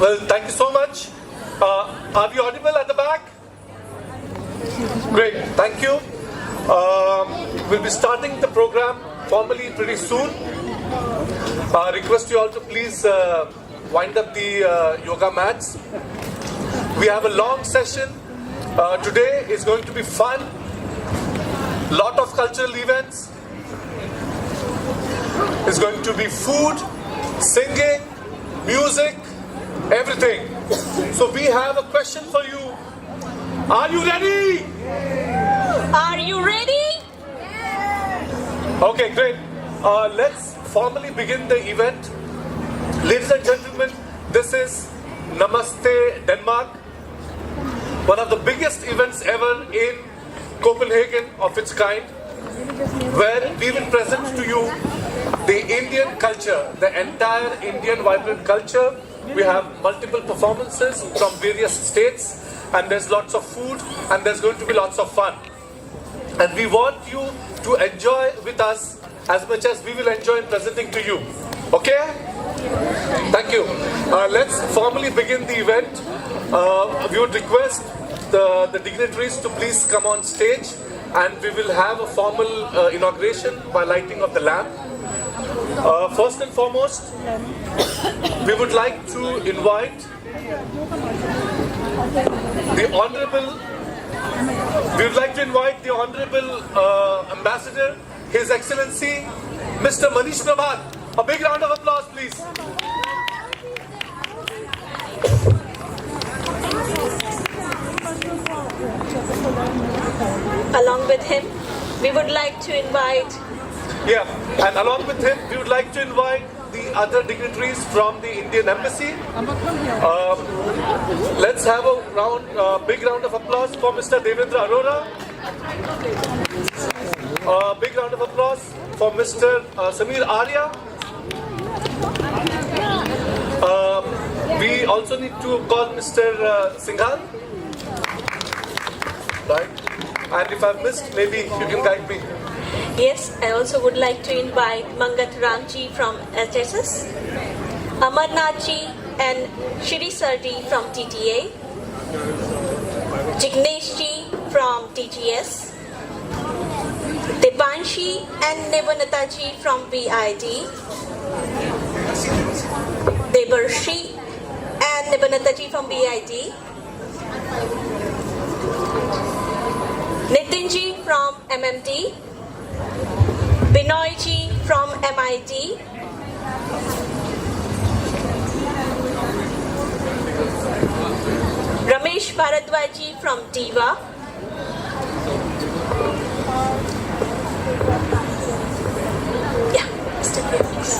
Well, thank you so much. Are we audible at the back? Great, thank you. We'll be starting the program formally pretty soon. I request you all to please wind up the yoga mats. We have a long session. Today is going to be fun. Lot of cultural events. It's going to be food, singing, music, everything. So we have a question for you. Are you ready? Are you ready? Okay, great. Let's formally begin the event. Ladies and gentlemen, this is Namaste Denmark, one of the biggest events ever in Copenhagen of its kind, where we will present to you the Indian culture, the entire Indian vibrant culture. We have multiple performances from various states, and there's lots of food, and there's going to be lots of fun. And we want you to enjoy with us as much as we will enjoy in presenting to you. Okay? Thank you. Let's formally begin the event. We would request the dignitaries to please come on stage, and we will have a formal inauguration by lighting of the lamp. First and foremost, we would like to invite the Honorable Ambassador, His Excellency, Mr. Manish Prabhat. A big round of applause, please. Along with him, we would like to invite. Yeah, and along with him, we would like to invite the other dignitaries from the Indian Embassy. Let's have a big round of applause for Mr. Devendra Arora. Big round of applause for Mr. Samir Arya. We also need to call Mr. Singhal. Right? And if I've missed, maybe you can guide me. Yes, I also would like to invite Mangat Ramji from HSS, Amarnath ji and Shri Sardi from TTA, Jignesh ji from TGS, Devanshi and Nevanata ji from VID, Devarshi and Nevanata ji from VID, Nitin ji from MMT, Binoy ji from MIT, Ramesh Bharadwaj ji from DIVA, yeah, Mr. Please.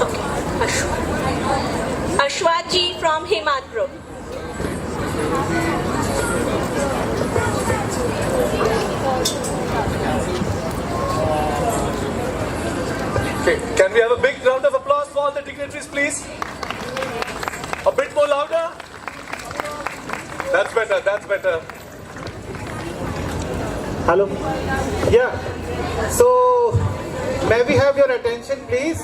Okay, Ashwat ji from Himat Group. Okay, can we have a big round of applause for all the dignitaries, please? A bit more louder. That's better, that's better. Hello. Yeah. So, may we have your attention, please?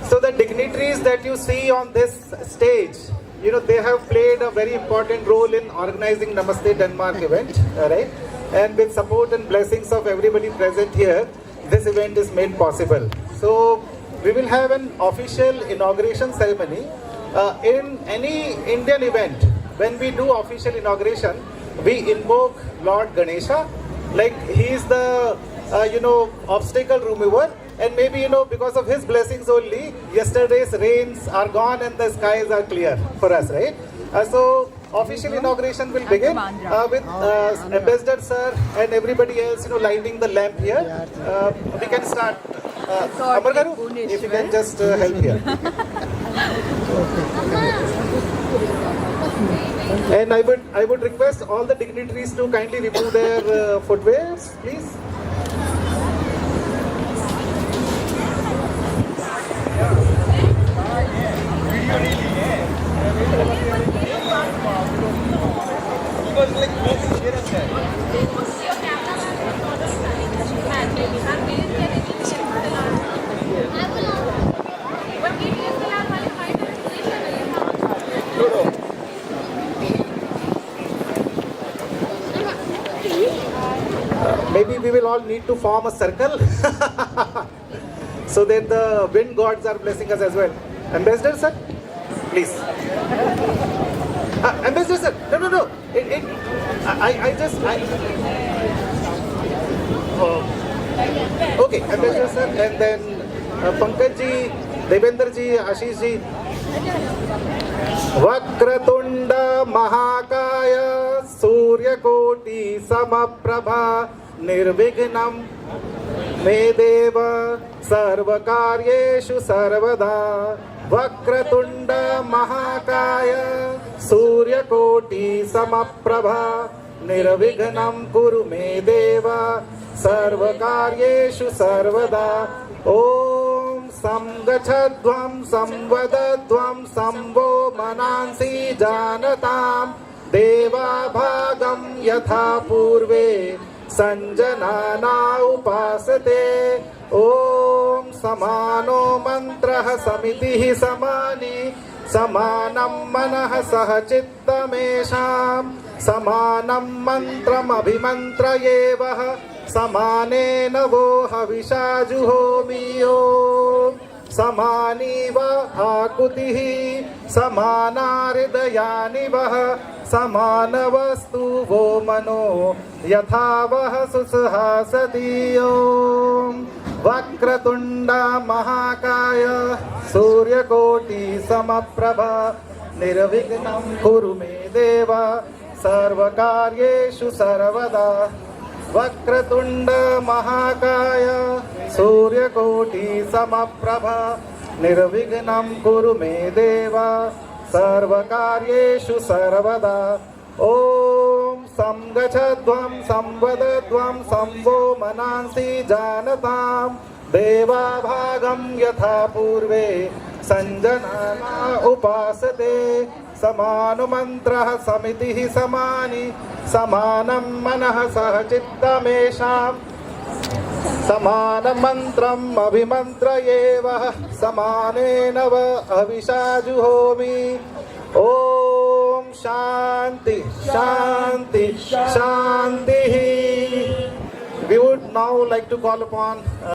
So, the dignitaries that you see on this stage, they have played a very important role in organizing Namaste Denmark event, right? And with support and blessings of everybody present here, this event is made possible. So, we will have an official inauguration ceremony. In any Indian event, when we do official inauguration, we invoke Lord Ganesha, like he is the, obstacle remover. And maybe, because of his blessings only, yesterday's rains are gone and the skies are clear for us, right? So, official inauguration will begin with Ambassador Sir and everybody else, lighting the lamp here. We can start. Amar Garu, if you can just help here. And I would request all the dignitaries to kindly remove their footwears, please. all need to form a circle so that the wind gods are blessing us as well. Ambassador sir, please. Ambassador sir, no. Okay, Ambassador sir, and then Pankaj ji, Devendra ji, Ashish ji. Vakratunda महाकाय सूर्यकोटि समप्रभा निर्विघ्नं मे देव सर्वकार्येषु सर्वदा. वक्रतुंड महाकाय सूर्यकोटि समप्रभा निर्विघ्नं कुरु मे देव सर्वकार्येषु सर्वदा. ओम संगच्छध्वं संवदध्वं संवो मनांसि जानतां देवाभागं यथा पूर्वे संजनाना उपासते. ओम समानो मंत्रः समितिः समानि समानं मनः सह चित्तमेषां समानं मंत्रमभिमन्त्रयेवः समानेन वो हविषा जुहोमि. ओम समानीव आकुतिः समाना हृदयानि वः समानवस्तु वो मनो यथा वः सुसहासति. ओम वक्रतुंड महाकाय सूर्यकोटि समप्रभा निर्विघ्नं कुरु मे देव सर्वकार्येषु सर्वदा. वक्रतुंड महाकाय सूर्यकोटि समप्रभा निर्विघ्नं कुरु मे देव सर्वकार्येषु सर्वदा. ओम संगच्छध्वं संवदध्वं संवो मनांसि जानतां देवाभागं यथा पूर्वे संजनाना उपासते. समानो मंत्रः समितिः समानि समानं मनः सह चित्तमेषां समानं मंत्रम् अभिमन्त्रयेवः समानेन व हविषा जुहोमि. ओम शांति शांति शांति. We would now like to call upon